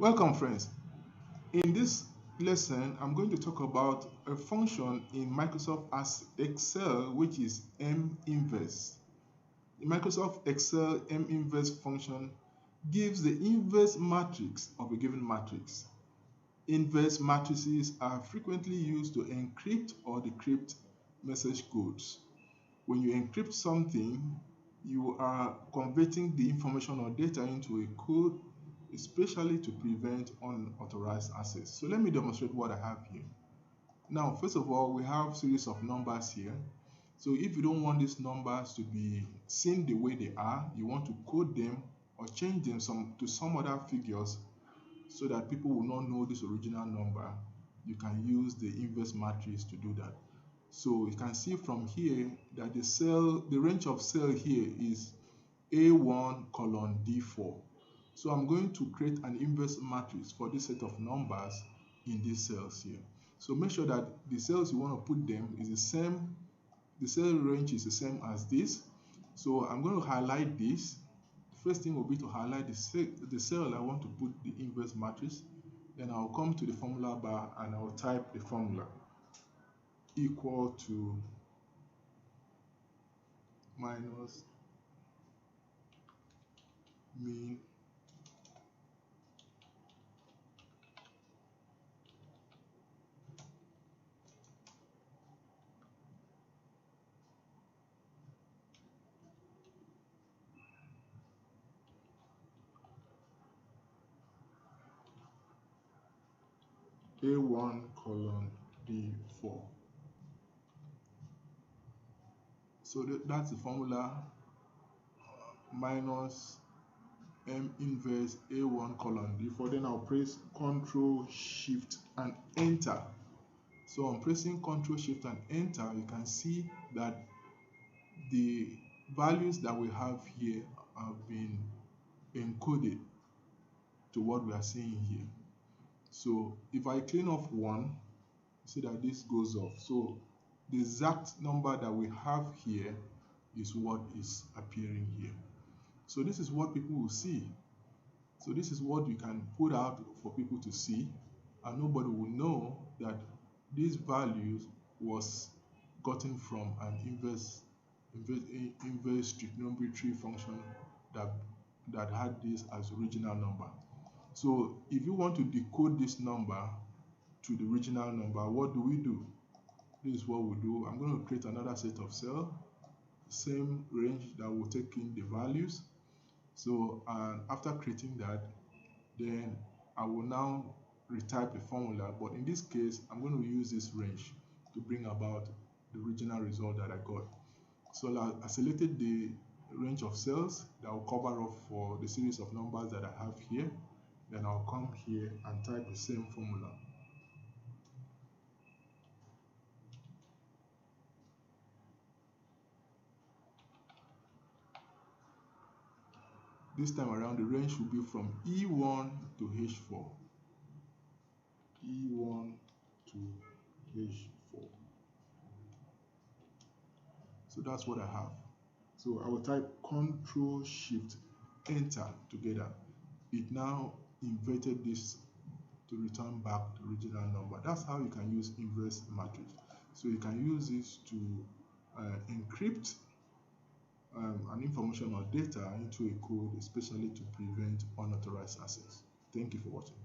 Welcome friends. In this lesson, I'm going to talk about a function in Microsoft Excel which is M-inverse. The Microsoft Excel M-inverse function gives the inverse matrix of a given matrix. Inverse matrices are frequently used to encrypt or decrypt message codes. When you encrypt something, you are converting the information or data into a code, especially to prevent unauthorized access. So let me demonstrate what I have here. Now, first of all, we have series of numbers here. So if you don't want these numbers to be seen the way they are, you want to code them or change them to some other figures so that people will not know this original number, you can use the inverse matrix to do that. So you can see from here that the range of cell here is A1 colon D4. So I'm going to create an inverse matrix for this set of numbers in these cells here. So make sure that the cells you want to put them is the same, the cell range is the same as this. So I'm going to highlight this. The first thing will be to highlight the cell I want to put the inverse matrix. Then I'll come to the formula bar and I'll type the formula equal to minus mean A1 colon D4. So that's the formula, minus M inverse A1 colon D4. Then I'll press Ctrl Shift and Enter. So I'm pressing Ctrl Shift and Enter. You can see that the values that we have here have been encoded to what we are seeing here. So if I clean off one, see that this goes off. So the exact number that we have here is what is appearing here. So this is what people will see. So this is what you can put out for people to see, and nobody will know that these values was gotten from an inverse trigonometry function that had this as original number. So if you want to decode this number to the original number, what do? This is what we do. I'm going to create another set of cells, same range that will take in the values. So after creating that, then I will now retype the formula, but in this case I'm going to use this range to bring about the original result that I got. So I selected the range of cells that will cover up for the series of numbers that I have here. Then I'll come here and type the same formula. This time around, the range will be from E1 to H4. E1 to H4. So that's what I have. So I will type Ctrl Shift Enter together. It now inverted this to return back the original number. That's how you can use inverse matrix. So you can use this to encrypt an information or data into a code, especially to prevent unauthorized access. Thank you for watching.